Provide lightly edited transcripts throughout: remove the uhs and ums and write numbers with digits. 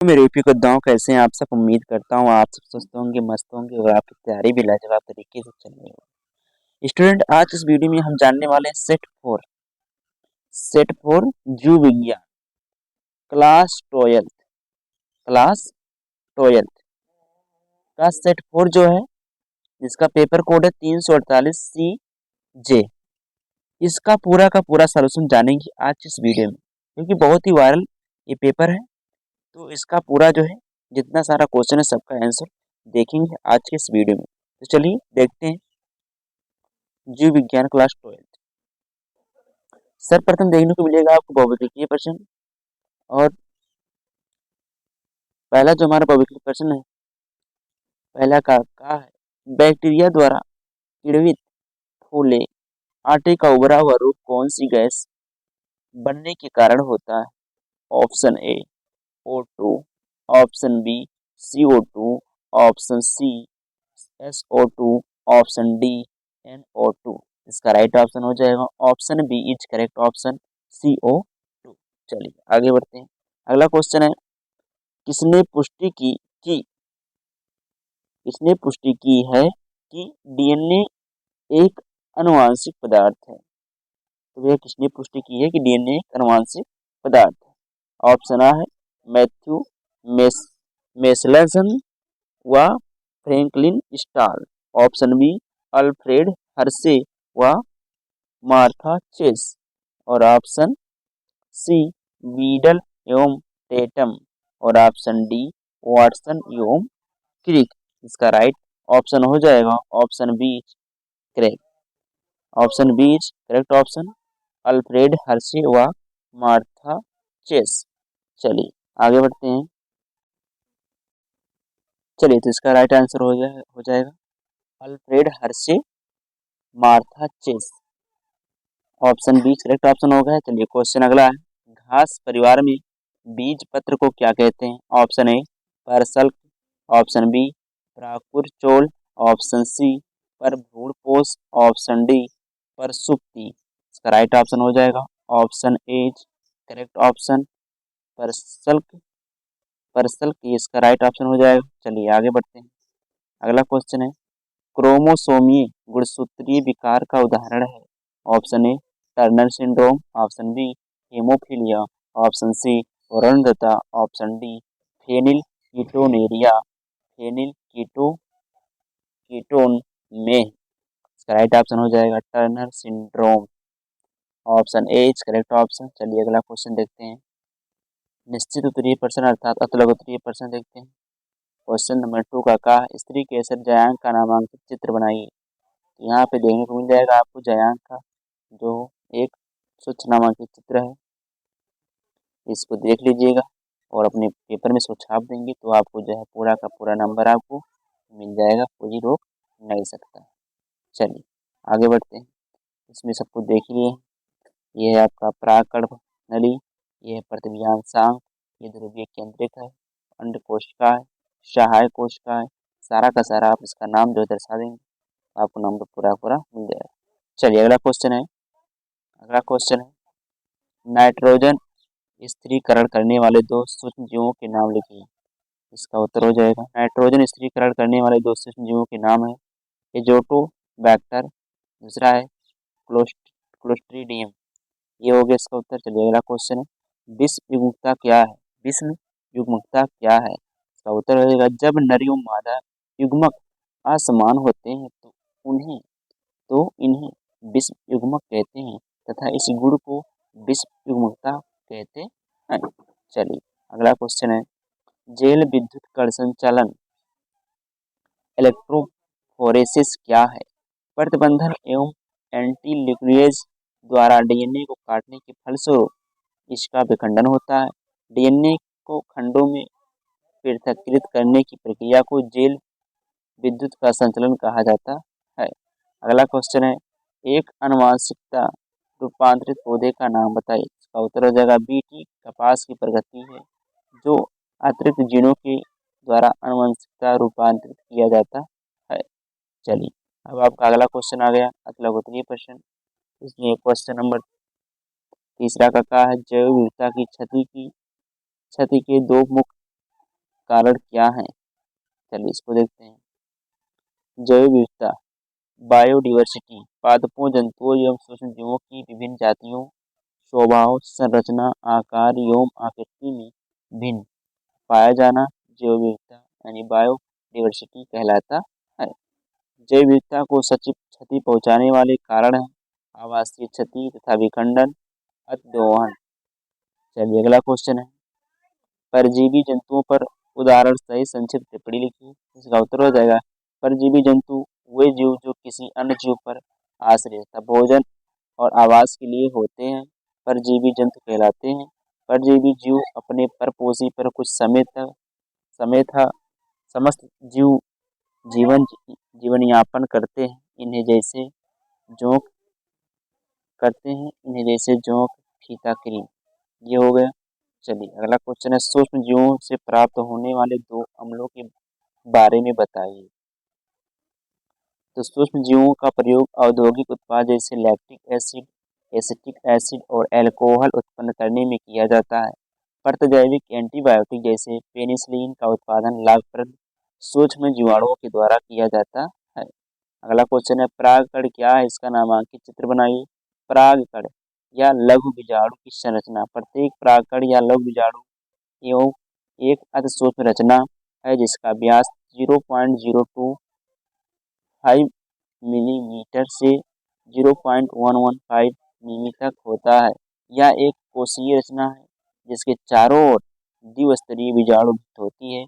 मेरे यूपी को दांव कैसे हैं आप सब। उम्मीद करता हूँ आप सब स्वस्थ होंगे, मस्त होंगे और आपकी तैयारी भी लाजवाब तरीके से चल रही होगी। स्टूडेंट, आज इस वीडियो में हम जानने वाले हैं सेट फोर जीव विज्ञान क्लास ट्वेल्थ का सेट फोर जो है, जिसका पेपर कोड है 348 CJ। इसका पूरा का पूरा सलूशन जानेंगे आज इस वीडियो में, क्योंकि बहुत ही वायरल ये पेपर है। तो इसका पूरा जो है, जितना सारा क्वेश्चन है सबका आंसर देखेंगे आज के इस वीडियो में। तो चलिए देखते हैं जीव विज्ञान क्लास ट्वेल्थ। सर्वप्रथम देखने को मिलेगा आपको भौतिकीय प्रश्न। और पहला जो हमारा भौतिकीय प्रश्न है, पहला का है बैक्टीरिया द्वारा किण्वित फूले आटे का उभरा हुआ रूप कौन सी गैस बनने के कारण होता है। Option A O2, option B CO2, option C SO2, option D NO2। इसका राइट ऑप्शन हो जाएगा option B is correct option CO2। चलिए आगे बढ़ते हैं। अगला क्वेश्चन है, किसने पुष्टि की किसने पुष्टि की है कि DNA एक आनुवांशिक पदार्थ है। तो भैया किसने पुष्टि की है कि DNA एक आनुवांशिक पदार्थ है। ऑप्शन आ है मैथ्यू मेसलसन व Franklin Stahl. Option B Alfred Hershey व मार्था चेस। और ऑप्शन सी वीडल एवं टेटम। और ऑप्शन डी वाटसन एवं क्रिक। इसका राइट ऑप्शन हो जाएगा option B correct. Option B is correct option, Alfred Hershey व मार्था चेस। चलिए आगे बढ़ते हैं। चलिए तो इसका राइट आंसर हो जाएगा Alfred Hershey Martha Chase. Option B correct option हो गया। चलिए क्वेश्चन अगला है, घास परिवार में बीज पत्र को क्या कहते हैं। ऑप्शन ए परसल्क, ऑप्शन बी प्राकुरचोल, ऑप्शन सी परभ्रूणपोष, ऑप्शन डी परसुप्ती। इसका राइट ऑप्शन हो जाएगा ऑप्शन ए करेक्ट ऑप्शन परसल्क। परसल्क ये इसका राइट ऑप्शन हो जाएगा। चलिए आगे बढ़ते हैं। अगला क्वेश्चन है, क्रोमोसोमीय गुणसूत्रीय विकार का उदाहरण है। Option A Turner syndrome, option B haemophilia, option C औरंगता, option D phenyl ketonuria phenyl ketone में। इसका राइट ऑप्शन हो जाएगा Turner syndrome, option A is correct option. चलिए अगला क्वेश्चन देखते हैं। निश्चित उत्तरीय प्रश्न अर्थात अतुलक उत्तरीय प्रश्न देखते हैं। क्वेश्चन नंबर 2 का स्त्री केसर जयांक का नामांकित चित्र बनाइए। तो यहाँ पे देखने को मिल जाएगा आपको जयांक का जो एक स्वच्छ नामांकित चित्र है। इसको देख लीजिएगा और अपने पेपर में इसको छाप देंगे तो आपको जो है पूरा का पूरा नंबर आपको मिल जाएगा, कोई रोक नहीं सकता। चलिए आगे बढ़ते हैं। इसमें सब कुछ देख लिए। ये है आपका परागकण नली, ये है प्रतिभियांग सांग, ये ध्रुवीय केंद्रिक है, अंड कोशिका है, सहायक कोशिका है। सारा का सारा आप इसका नाम जो दर्शा देंगे आपको नंबर पूरा पूरा मिल जाएगा। चलिए अगला क्वेश्चन है, नाइट्रोजन स्थिरीकरण करने वाले दो सूक्ष्म जीवों के नाम लिखिए। इसका उत्तर हो जाएगा नाइट्रोजन स्थिरीकरण करने वाले दो सूक्ष्म जीवों के नाम है एजोटो बैक्टर, दूसरा है क्लोस्ट्रीडियम। ये हो गया इसका उत्तर। चलिए अगला क्वेश्चन है, विषम युग्मकता क्या है। विषम युग्मकता क्या है। इसका उत्तर हो जाएगा जब नर एवं मादा युग्मक असमान होते हैं तो इन्हें विषम युग्मक कहते हैं तथा इस गुण को विषम युग्मकता कहते हैं। चलिए अगला क्वेश्चन है, जेल विद्युत कण संचालन इलेक्ट्रोफोरेसिस क्या है। प्रतिबंधन एवं एंटीन्यूक्लियेज द्वारा डीएनए को काटने के फलस्वरूप इसका विखंडन होता है। डीएनए को खंडों में पृथक्कृत करने की प्रक्रिया को जेल विद्युत का संचलन कहा जाता है। अगला क्वेश्चन है, एक आनुवंशिकता रूपांतरित पौधे का नाम बताइए। इसका उत्तर हो जाएगा बीटी कपास की प्रगति है जो अतिरिक्त जीनों के द्वारा आनुवंशिकता रूपांतरित किया जाता है। चलिए अब आपका अगला क्वेश्चन आ गया अतुलक प्रश्न। इसमें क्वेश्चन नंबर तीसरा का है, जैव विविधता की क्षति के दो मुख्य कारण क्या है? चलिए इसको देखते हैं। जैव विविधता, बायोडिवर्सिटी, पादपों, जंतुओं एवं सूक्ष्म जीवों की विभिन्न जातियों, स्वभाव, संरचना, आकार एवं आकृति में भिन्न पाया जाना जैव विविधता यानी बायोडिवर्सिटी कहलाता है। जैव विविधता को सचिव क्षति पहुंचाने वाले कारण हैं आवासीय क्षति तथा विखंडन, अतिदोहन। चलिए अगला क्वेश्चन है, परजीवी जंतुओं पर उदाहरण सहित संक्षिप्त टिप्पणी लिखिए। इसका उत्तर हो जाएगा, परजीवी जंतु वे जीव जो किसी अन्य जीव पर आश्रय तथा भोजन और आवास के लिए होते हैं, परजीवी जंतु कहलाते हैं। परजीवी जीव अपने परपोषी पर कुछ समय था समस्त जीव जीवन यापन करते हैं। इन्हें जैसे जोंक, फीता क्रीम। ये हो गया। चलिए अगला क्वेश्चन है, सूक्ष्म जीवों से प्राप्त होने वाले दो अम्लों के बारे में बताइए। तो सूक्ष्म जीवों का प्रयोग औद्योगिक उत्पाद जैसे लैक्टिक एसिड, एसिटिक एसिड और अल्कोहल उत्पन्न करने में किया जाता है। प्रतिजैविक एंटीबायोटिक जैसे पेनिसिलिन का उत्पादन लाभप्रद सूक्ष्म जीवाणुओं के द्वारा किया जाता है। अगला क्वेश्चन है, परागकण क्या है? इसका नामांकित चित्र बनाइए। परागकण या लघु बीजाणु की संरचना, प्रत्येक परागकण या लघु बीजाणु एवं एक अति सूक्ष्म रचना है जिसका व्यास 0.025 मिलीमीटर से 0.115 मिमी तक होता है। यह एक कोशीय रचना है जिसके चारों ओर द्विस्तरीय बीजाणु युक्त होती है।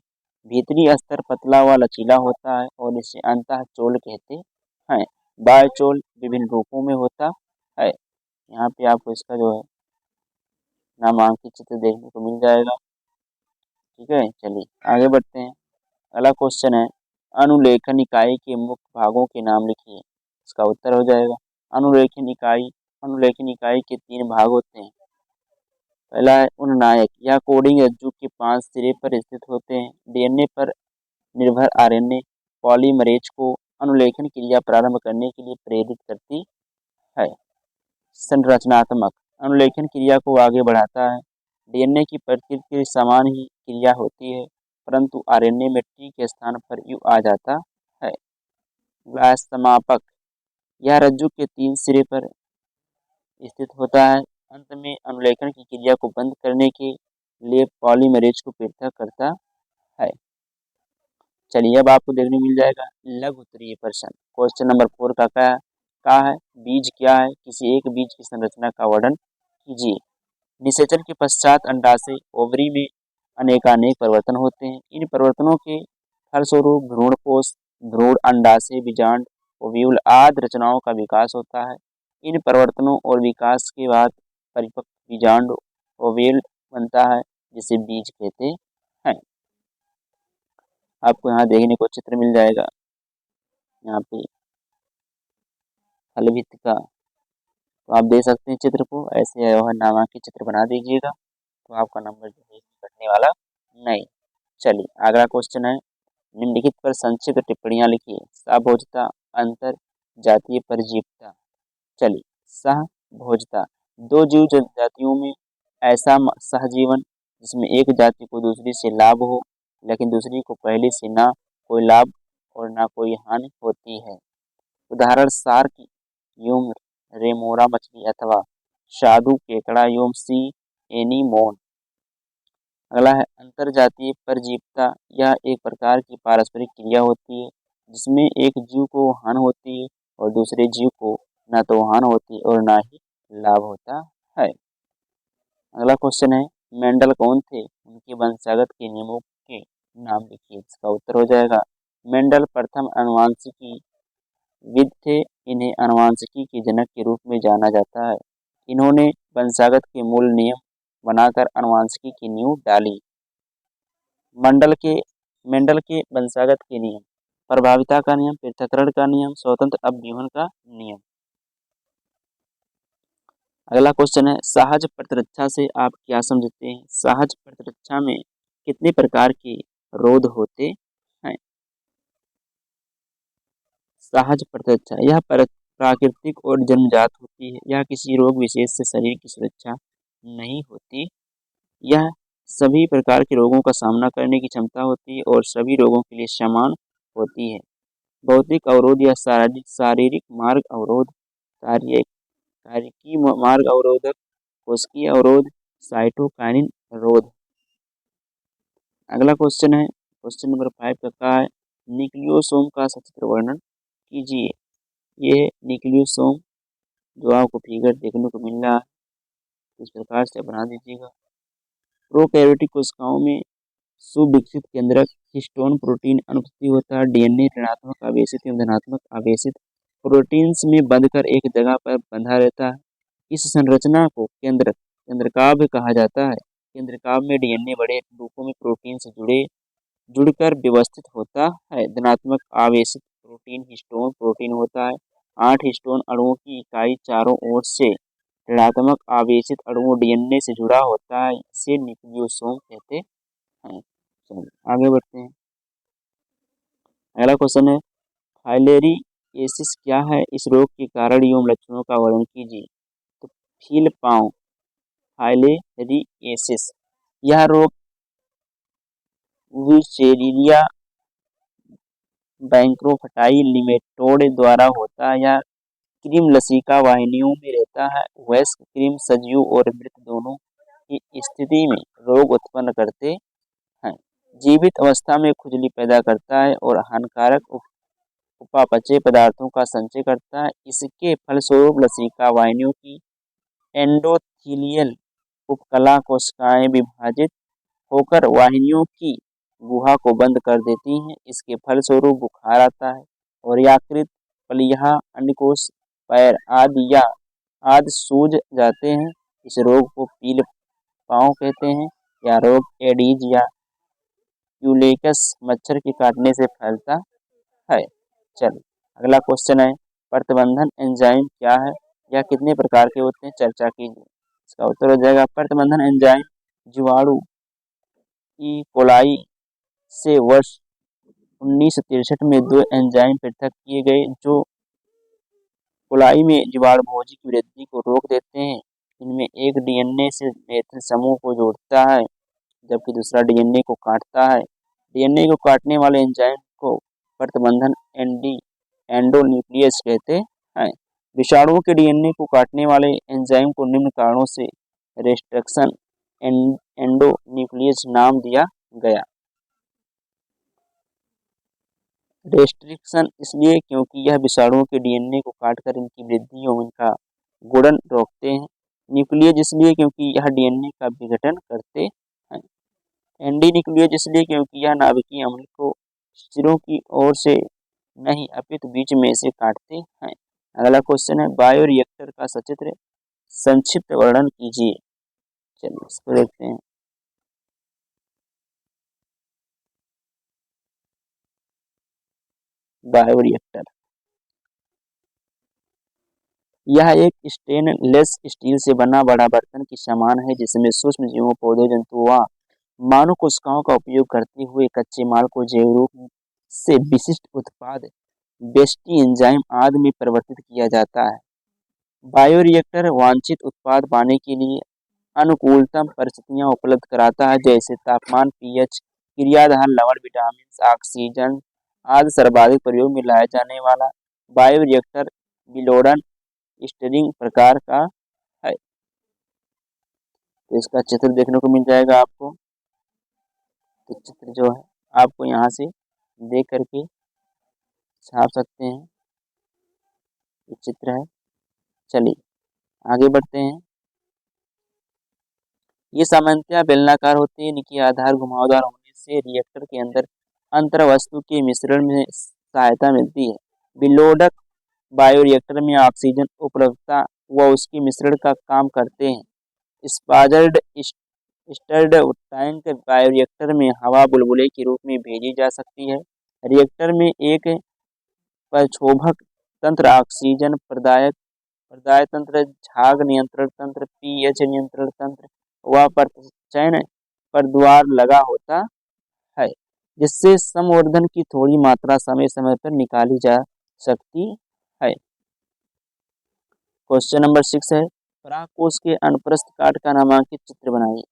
भीतरी स्तर पतला व लचीला होता है और इसे अंतःचोल कहते हैं। बाह्यचोल विभिन्न रूपों में होता है। यहाँ पे आपको इसका जो है नामांकित चित्र देखने को मिल जाएगा। ठीक है, चलिए आगे बढ़ते हैं। अगला क्वेश्चन है, अनुलेखन इकाई के मुख्य भागों के नाम लिखिए। इसका उत्तर हो जाएगा, अनुलेखन इकाई के 3 भाग होते हैं। पहला है अनुनायक, यह कोडिंग रज्जु के 5 सिरे पर स्थित होते हैं। डीएनए पर निर्भर आरएनए पॉलीमरेज को अनुलेखन क्रिया प्रारंभ करने के लिए प्रेरित करती है। संरचनात्मक, अनुलेखन क्रिया को आगे बढ़ाता है। डीएनए की प्रकृति के समान ही क्रिया होती है परंतु आरएनए में टी के स्थान पर यू आ जाता है। समापक, यह रज्जु के 3 सिरे पर स्थित होता है। अंत में अनुलेखन की क्रिया को बंद करने के लिए पॉलीमरेज को पृथक करता है। चलिए अब आपको देखने मिल जाएगा लघु उत्तरीय प्रश्न। क्वेश्चन नंबर 4 का है, बीज क्या है? किसी एक बीज की संरचना का वर्णन कीजिए। निषेचन के पश्चात अंडाशय ओवरी में अनेकानेक परिवर्तन होते हैं। इन परिवर्तनों के फलस्वरूप भ्रूणकोश, भ्रूण, अंडाशय, बीजांड, ओव्यूल आदि रचनाओं का विकास होता है। इन परिवर्तनों और विकास के बाद परिपक्व बीजांड ओव्यूल बनता है जिसे बीज कहते हैं। आपको यहाँ देखने को चित्र मिल जाएगा। यहाँ पे फल भित्तिका, तो आप देख सकते हैं चित्र को। ऐसे वह नामांकित चित्र बना दीजिएगा तो आपका नंबर जो है कटने वाला नहीं। चलिए अगला क्वेश्चन है, निम्नलिखित पर संक्षिप्त टिप्पणियां लिखिए। सहभोजता, अंतर जातीय परजीवता। चलिए, सहभोजता, दो जीव जातियों में ऐसा सहजीवन जिसमें एक जाति को दूसरी से लाभ हो लेकिन दूसरी को पहले से ना कोई लाभ और ना कोई हानि होती है। उदाहरण शार्क एवं रेमोरा मछली अथवा साधु केकड़ा एवं सी एनीमोन। अगला है अंतरजातीय परजीवता, यह एक प्रकार की पारस्परिक क्रिया होती है जिसमें एक जीव को हानि होती है और दूसरे जीव को न तो हानि होती और ना ही लाभ होता है। अगला क्वेश्चन है, मेंडल कौन थे? उनके वंशागत के नियमों के नाम लिखिए। इसका उत्तर हो जाएगा, मेंडल प्रथम आनुवंशिकी विद थे। इन्हें आनुवंशिकी के जनक के रूप में जाना जाता है। इन्होंने वंशागत के मूल नियम बनाकर आनुवंशिकी की नींव डाली। मेंडल के वंशागत के नियम, प्रभाविता का नियम, पृथक्करण का नियम, स्वतंत्र अपव्यूहन का नियम। अगला क्वेश्चन है, सहज प्रतिरक्षा से आप क्या समझते हैं? सहज प्रतिरक्षा में कितने प्रकार के रोध होते हैं? सहज प्रतिरक्षा यह प्राकृतिक और जन्मजात होती है। यह किसी रोग विशेष से शरीर की सुरक्षा नहीं होती। यह सभी प्रकार के रोगों का सामना करने की क्षमता होती है और सभी रोगों के लिए समान होती है। भौतिक अवरोध या शारीरिक मार्ग अवरोध, कार्यकी मार्ग अवरोधक, कोशिकीय अवरोध, साइटोकाइनिन अवरोध। अगला क्वेश्चन है, क्वेश्चन नंबर 5 का क्या है, न्यूक्लियोसोम का सचित्र वर्णन कीजिए। ये है न्यूक्लियोसोम, जो आपको फिगर देखने को मिल रहा है, इस प्रकार से बना दीजिएगा। प्रोकैरियोटिक कोशिकाओं में सुविकसित केंद्रक हिस्टोन प्रोटीन अनुपस्थित होता है। डीएनए ऋणात्मक आवेशित एवं धनात्मक आवेशित प्रोटीन्स में बंधकर एक जगह पर बंधा रहता है। इस संरचना को केंद्रकाव्य कहा जाता है। केंद्रकाव्य में डीएनए बड़े रूपों में प्रोटीन से जुड़कर व्यवस्थित होता है। धनात्मक आवेशित प्रोटीन हिस्टोन प्रोटीन होता है। 8 हिस्टोन अणुओं की इकाई चारों ओर से ऋणात्मक आवेशित अणुओं डीएनए से जुड़ा होता है। इसे न्यूक्लियोसोम कहते हैं। चलिए आगे बढ़ते हैं। अगला क्वेश्चन है, फाइलेरिएसिस क्या है? इस रोग के कारण एवं लक्षणों का वर्णन कीजिए। तो फील पाँव, फाइलेरिएसिस, यह रोग वुचेरिया बैंक्रोफटाई निमेटोड द्वारा होता है। यह कृमि लसिका वाहिनियों में रहता है। वयस्क कृमि सजीव और मृत दोनों की स्थिति में रोग उत्पन्न करते हैं। जीवित अवस्था में खुजली पैदा करता है और हानिकारक उपापचय पदार्थों का संचय करता है। इसके फलस्वरूप लसिका वाहिनियों की एंडोथीलियल उपकला कोशिकाएं विभाजित होकर वाहिनियों की गुहा को बंद कर देती हैं। इसके फलस्वरूप बुखार आता है और यकृत, प्लीहा, अंडकोश, पैर आदि सूज जाते हैं। इस रोग को पीले पाँव कहते हैं। यह रोग एडीज या यूलेकस मच्छर के काटने से फैलता है। चलिए अगला क्वेश्चन है, प्रतिबंधन एंजाइम क्या है? यह कितने प्रकार के होते हैं? चर्चा कीजिए। इसका उत्तर हो जाएगा, प्रतिबंधन एंजाइम जीवाणु ई कोलाई से वर्ष 1963 में 2 एंजाइम पृथक किए गए जो कोलाई में जीवाणुभोजी की वृद्धि को रोक देते हैं। इनमें एक डीएनए से मेथिल समूह को जोड़ता है जबकि दूसरा डीएनए को काटता है। डीएनए को काटने वाले एंजाइम को प्रतिबंधन एंडोन्यूक्लियस कहते हैं। विषाणुओं के डीएनए को काटने वाले एंजाइम को निम्न कारणों से रेस्ट्रिक्शन एंडोन्यूक्लियस नाम दिया गया। रेस्ट्रिक्शन इसलिए क्योंकि यह विषाणुओं के डीएनए को काटकर इनकी वृद्धि एवं इनका गुणन रोकते हैं। न्यूक्लियस इसलिए क्योंकि यह डीएनए का विघटन करते हैं। एंटी न्यूक्लियस इसलिए क्योंकि यह नाभिकीय अम्ल को सिरों की ओर से नहीं अपितु बीच में से काटते हैं। अगला क्वेश्चन है, बायोरिएक्टर का सचित्र संक्षिप्त वर्णन कीजिए। चलिए इसको देखते हैं। बायोरिएक्टर, यह एक स्टेनलेस स्टील से बना बड़ा बर्तन के समान है जिसमें सूक्ष्म जीवों, पौधों, जंतुओं व मानव कोशिकाओं का उपयोग करते हुए कच्चे माल को जैव रूप से विशिष्ट उत्पाद बेस्टी एंजाइम आदि में परिवर्तित किया जाता है। बायोरिएक्टर वांछित उत्पाद पाने के लिए अनुकूलतम परिस्थितियां उपलब्ध कराता है जैसे तापमान, पीएच, क्रियाधार लवण, विटामिन, ऑक्सीजन आदि। सर्वाधिक प्रयोग में लाया जाने वाला बायोरिएक्टर बिलोडन स्टीयरिंग प्रकार का है। तो इसका चित्र देखने को मिल जाएगा आपको। तो चित्र जो है आपको यहाँ से देख करके छाप सकते हैं। ये चित्र है। चलिए आगे बढ़ते हैं। ये सामान्यतः बेलनाकार होते हैं। इनकी आधार घुमावदार होने से रिएक्टर के अंदर अंतर्वस्तु के मिश्रण में सहायता मिलती है। बिलोडक बायोरिएक्टर में ऑक्सीजन उपलब्धता व उसके मिश्रण का काम करते हैं। स्पाजर्ड स्टर्ड टैंक बायोरिएक्टर में हवा बुलबुले के रूप में भेजी जा सकती है। रिएक्टर में एक प्रक्षोभक तंत्र, ऑक्सीजन प्रदाय तंत्र, झाग नियंत्रण तंत्र, पीएच नियंत्रण तंत्र व परचयन प्रद्वार लगा होता है जिससे संवर्धन की थोड़ी मात्रा समय समय पर निकाली जा सकती है। क्वेश्चन नंबर 6 है, परागकोश के अनुप्रस्थ काट का नामांकित चित्र बनाइए।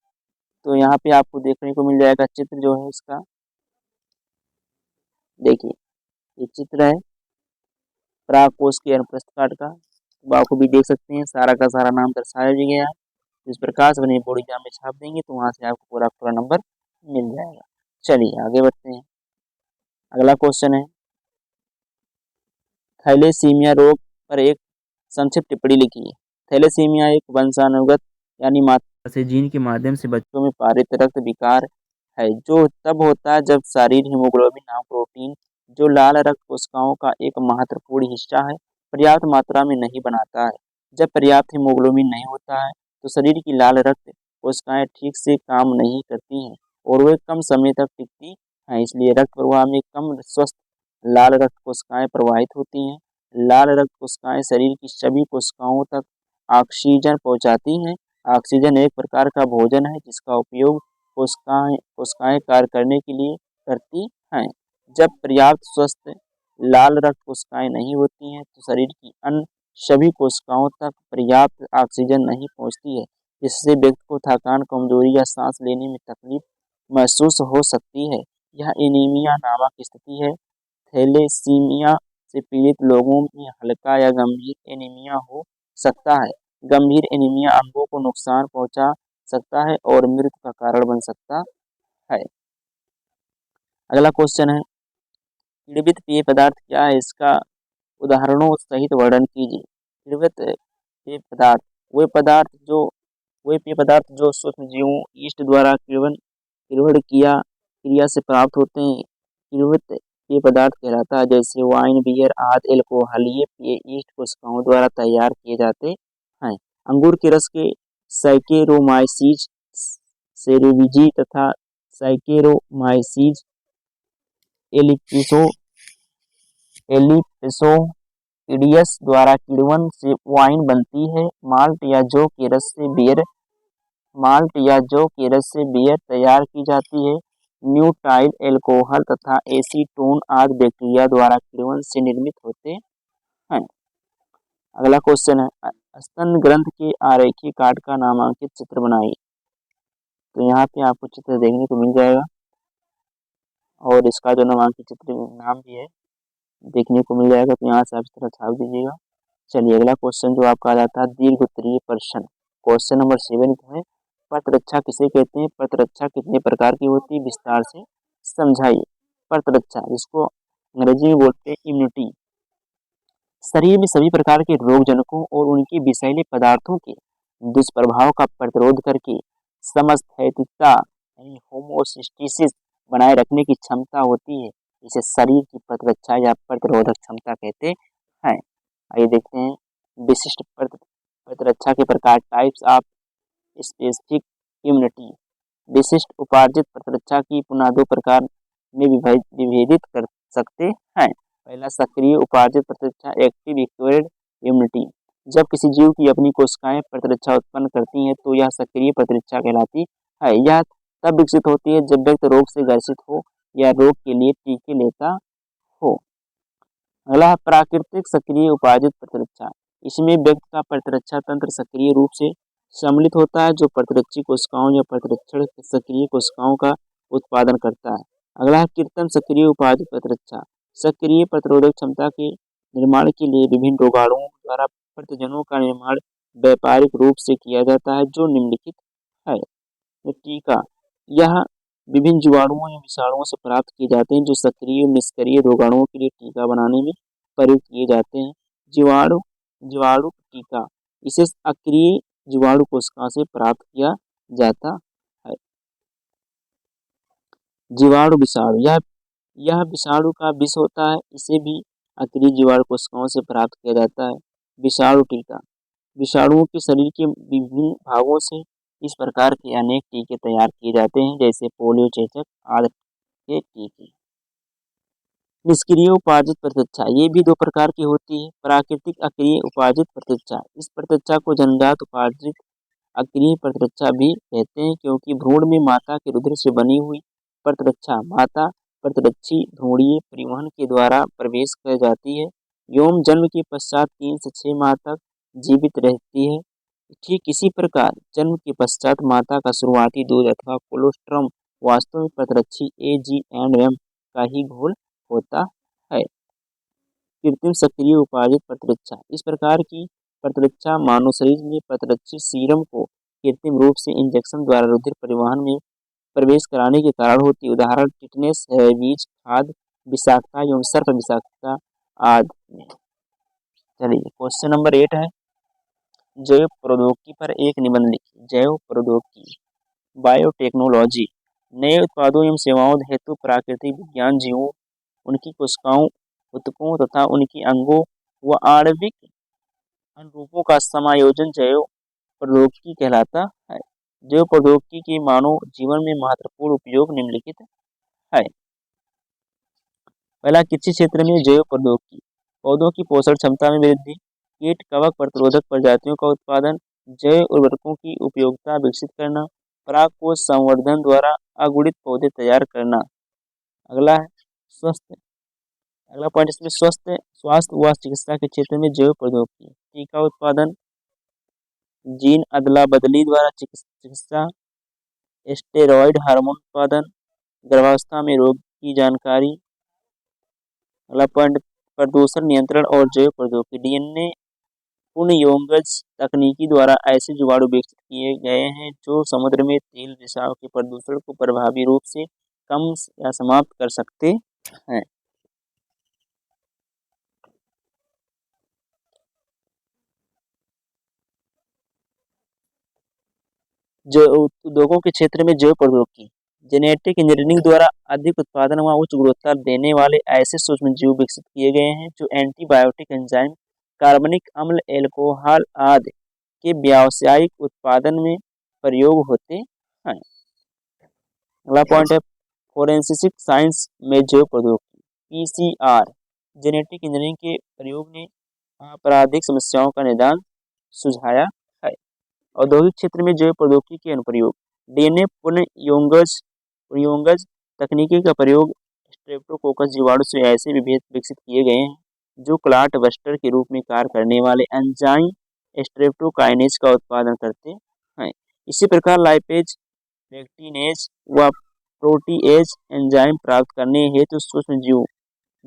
तो यहाँ पे आपको देखने को मिल जाएगा चित्र जो है इसका, देखिए ये चित्र है पराग कोश के अनुप्रस्थ काट का। तो आपको भी देख सकते हैं सारा का सारा नाम दर्शाया भी गया है। इस प्रकार से अपने बोर्ड एग्जाम में छाप देंगे तो वहां से आपको पूरा पूरा नंबर मिल जाएगा। चलिए आगे बढ़ते हैं। अगला क्वेश्चन है थैलेसीमिया रोग पर एक संक्षिप्त टिप्पणी लिखिए। थैलेसीमिया एक वंशानुगत यानी माता से जीन के माध्यम से बच्चों में पारित रक्त विकार है जो तब होता है जब शरीर हीमोग्लोबिन नामक प्रोटीन जो लाल रक्त कोशिकाओं का एक महत्वपूर्ण हिस्सा है पर्याप्त मात्रा में नहीं बनाता है। जब पर्याप्त हीमोग्लोबिन नहीं होता है तो शरीर की लाल रक्त कोशिकाएं ठीक से काम नहीं करती हैं और वे कम समय तक टिकती हैं, इसलिए रक्त प्रवाह में कम स्वस्थ लाल रक्त कोशिकाएं प्रवाहित होती हैं। लाल रक्त कोशिकाएं शरीर की सभी कोशिकाओं तक ऑक्सीजन पहुंचाती हैं। ऑक्सीजन एक प्रकार का भोजन है जिसका उपयोग कोशिकाएं कोशिकाएं कार्य करने के लिए करती हैं। जब पर्याप्त स्वस्थ लाल रक्त कोशिकाएं नहीं होती हैं तो शरीर की अन्य सभी कोशिकाओं तक पर्याप्त ऑक्सीजन नहीं पहुंचती है, जिससे व्यक्ति को थकान, कमजोरी या सांस लेने में तकलीफ महसूस हो सकती है। यह एनीमिया नामक स्थिति है। थैलेसीमिया से पीड़ित लोगों में हल्का या गंभीर एनीमिया हो सकता है। गंभीर एनीमिया अंगों को नुकसान पहुंचा सकता है और मृत्यु का कारण बन सकता है। अगला क्वेश्चन है किण्वित पेय पदार्थ क्या है, इसका उदाहरणों सहित वर्णन कीजिए। किण्वित पेय पदार्थ वे पेय पदार्थ जो सूक्ष्म जीवों ईस्ट द्वारा किण्वन क्रिया से प्राप्त होते हैं किण्वित पेय पदार्थ कहलाता है। जैसे वाइन, बियर आदि अल्कोहलीय पेय ईस्ट कोशिकाओं द्वारा तैयार किए जाते हैं। अंगूर के रस के सैकेरोमाइसीज सेरेविजी तथा सैकेरोमाइसीज एलिपिसोइडियस द्वारा किण्वन से वाइन बनती है। माल्ट या जौ के रस से बियर तैयार की जाती है। न्यूटाइल एल्कोहल तथा एसीटोन आदि बैक्टीरिया द्वारा किण्वन से निर्मित होते हैं। अगला क्वेश्चन है स्तन ग्रंथ के आरेखीय काट का नामांकित चित्र बनाइए। तो यहाँ पे आपको चित्र देखने को मिल जाएगा और इसका जो नामांकित चित्र नाम भी है देखने को मिल जाएगा, तो यहाँ से आप इस तरह छाप दीजिएगा। चलिए अगला क्वेश्चन जो आपका आ जाता है दीर्घ उत्तरीय प्रश्न। क्वेश्चन नंबर 7 है प्रतिरक्षा किसे कहते हैं, प्रतिरक्षा कितने प्रकार की होती है, विस्तार से समझाइए। प्रतिरक्षा जिसको अंग्रेजी में बोलते हैं इम्यूनिटी, शरीर में सभी प्रकार के रोगजनकों और उनके विषैले पदार्थों के दुष्प्रभाव का प्रतिरोध करके समस्थैतिकता यानी होमोसिस्टिसिस बनाए रखने की क्षमता होती है। इसे शरीर की प्रतिरक्षा या प्रतिरोधक क्षमता कहते हैं। आइए देखते हैं विशिष्ट प्रतिरक्षा के प्रकार, टाइप्स ऑफ स्पेसिफिक इम्यूनिटी। विशिष्ट उपार्जित प्रतिरक्षा की पुनः 2 प्रकार में विभेदित कर सकते हैं। पहला सक्रिय उपार्जित प्रतिरक्षा, एक्टिव एक्वायर्ड इम्यूनिटी। जब किसी जीव की अपनी कोशिकाएं प्रतिरक्षा उत्पन्न करती हैं तो यह सक्रिय प्रतिरक्षा कहलाती है। यह तब विकसित होती है जब व्यक्ति रोग से ग्रसित हो या रोग के लिए टीके लेता हो। अगला है प्राकृतिक सक्रिय उपार्जित प्रतिरक्षा। इसमें व्यक्ति का प्रतिरक्षा तंत्र सक्रिय रूप से सम्मिलित होता है जो प्रतिरक्षी कोशिकाओं या प्रतिरक्षण सक्रिय कोशिकाओं का उत्पादन करता है। अगला है कृत्रिम सक्रिय उपार्जित प्रतिरक्षा। सक्रिय प्रतिरोधक क्षमता के निर्माण के लिए विभिन्न रोगाणुओं द्वारा प्रतिजनों का निर्माण व्यापारिक रूप से किया जाता है जो निम्नलिखित है। टीका, यह विभिन्न जीवाणुओं या विषाणुओं से प्राप्त किए जाते हैं जो सक्रिय और निष्क्रिय रोगाणुओं के लिए टीका बनाने में प्रयुक्त किए जाते हैं। जीवाणु टीका इसे अक्रिय जीवाणु कोशिका से प्राप्त किया जाता है। जीवाणु विषाणु, यह विषाणु का विष होता है, इसे भी अक्रिय जीवाणु कोशिकाओं से प्राप्त किया जाता है। विषाणु टीका, विषाणुओं के शरीर के विभिन्न भागों से इस प्रकार के अनेक टीके तैयार किए जाते हैं जैसे पोलियो, चेचक आदि के टीके। निष्क्रिय उपार्जित प्रतिरक्षा, ये भी 2 प्रकार की होती है। प्राकृतिक अक्रिय उपार्जित प्रतिरक्षा, इस प्रतिरक्षा को जन्मजात उपार्जित अक्रिय प्रतिरक्षा भी कहते हैं क्योंकि भ्रूण में माता के रुधिर से बनी हुई प्रतिरक्षा माता प्रतिरक्षी भ्रूणीय परिवहन के द्वारा प्रवेश कर जाती है एवं जन्म के पश्चात 3 से 6 माह तक जीवित रहती है। ठीक इसी प्रकार जन्म के पश्चात माता का शुरुआती दूध अथवा कोलोस्ट्रम वास्तव में प्रतिरक्षी AGM का ही घोल होता है। कृत्रिम सक्रिय उपार्जित प्रतिरक्षा। इस प्रकार की प्रतिरक्षा मानव शरीर में प्रतिरक्षी सीरम को कृत्रिम रूप से इंजेक्शन द्वारा रुधिर परिवहन में प्रवेश कराने के कारण होती है। उदाहरण टिटनेस, रेबीज, खाद्य विषाक्तता एवं सर्प विषाक्तता आदि। चलिए क्वेश्चन नंबर 8 है, जैव प्रौद्योगिकी पर एक निबंध लिखिए। जैव प्रौद्योगिकी बायोटेक्नोलॉजी नए उत्पादों एवं सेवाओं हेतु प्राकृतिक विज्ञान जीवों, उनकी कोशिकाओं, ऊतकों तथा उनकी अंगों व आणविक अनुरूपों का समायोजन जैव प्रौद्योगिकी कहलाता है। जैव प्रौद्योगिकी के मानव जीवन में महत्वपूर्ण उपयोग निम्नलिखित है। पहला, कृषि क्षेत्र में जैव प्रौद्योगिकी, पौधों की पोषण क्षमता में वृद्धि, कीट कवक प्रतिरोधक प्रजातियों का उत्पादन, जैव उर्वरकों की उपयोगिता विकसित करना, परागकोश संवर्धन द्वारा अगुणित पौधे तैयार करना। अगला है स्वस्थ अगला पॉइंट इसमें स्वास्थ्य व चिकित्सा के क्षेत्र में जैव प्रौद्योगिकी, टीका उत्पादन, जीन अदला बदली द्वारा चिकित्सा, स्टेरॉयड हार्मोन उत्पादन, गर्भावस्था में रोग की जानकारी। अगला पॉइंट प्रदूषण नियंत्रण और जैव प्रौद्योगिकी, DNA पुनर्यौगज तकनीकी द्वारा ऐसे जीवाणु विकसित किए गए हैं जो समुद्र में तेल रिसाव के प्रदूषण को प्रभावी रूप से कम या समाप्त कर सकते हैं। जो उद्योगों के क्षेत्र में जैव प्रौद्योगिकी, जेनेटिक इंजीनियरिंग द्वारा अधिक उत्पादन व उच्च गुणवत्ता देने वाले ऐसे सूक्ष्मजीव विकसित किए गए हैं जो एंटीबायोटिक, एंजाइम, कार्बनिक अम्ल, एल्कोहल आदि के व्यावसायिक उत्पादन में प्रयोग होते हैं। अगला पॉइंट है फोरेंसिक साइंस में जैव प्रौद्योगिकी, PCR जेनेटिक इंजीनियरिंग के प्रयोग ने आपराधिक समस्याओं का निदान सुझाया है। औद्योगिक क्षेत्र में जैव प्रौद्योगिकी के अनुप्रयोग, DNA पुनर्यौगज तकनीकी का प्रयोग, स्ट्रेप्टोकोकस जीवाणु से ऐसे विभेद विकसित किए गए हैं जो क्लॉट बस्टर के रूप में कार्य करने वाले एंजाइम स्ट्रेप्टोकाइनेज का उत्पादन करते हैं। इसी प्रकार लाइपेज, पेक्टिनेज व प्रोटीएज एंजाइम प्राप्त करने हेतु सूक्ष्म जीव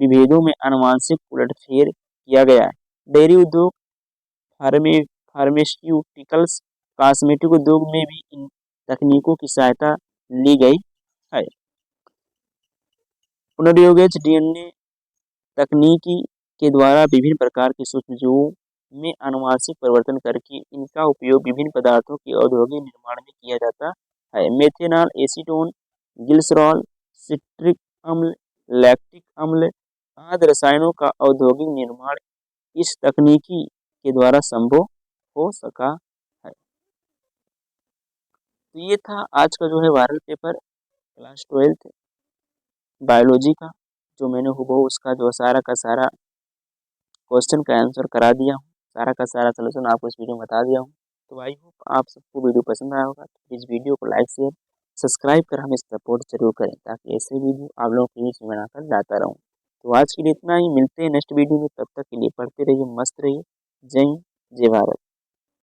विभेदों में आनुवंशिक उलटफेर किया गया है। डेयरी उद्योग, फार्मास्यूटिकल्स, कॉस्मेटिक उद्योग में भी इन तकनीकों की सहायता ली गई है। पुनर्योगज DNA तकनीकी के द्वारा विभिन्न प्रकार के सूक्ष्मजीवों में आनुवंशिक परिवर्तन करके इनका उपयोग विभिन्न पदार्थों के औद्योगिक निर्माण में किया जाता है। मेथेनॉल, एसीटोन, ग्लिसरॉल, सिट्रिक अम्ल, लैक्टिक अम्ल आदि रसायनों का औद्योगिक निर्माण इस तकनीकी के द्वारा संभव हो सका है। तो ये था आज का जो है viral paper class 12th biology का, जो मैंने हूबहू उसका जो सारा का सारा क्वेश्चन का आंसर करा दिया हूँ, सारा का सारा सलूशन आपको इस वीडियो में बता दिया हूँ। तो आई होप आप सबको वीडियो पसंद आया होगा। तो इस वीडियो को लाइक शेयर सब्सक्राइब कर हमें सपोर्ट जरूर करें ताकि ऐसे वीडियो आप लोगों के बीच में बनाकर लाता रहूँ। तो आज के लिए इतना ही, मिलते हैं नेक्स्ट वीडियो में, तब तक के लिए पढ़ते रहिए, मस्त रहिए। जय हिंद, जय भारत।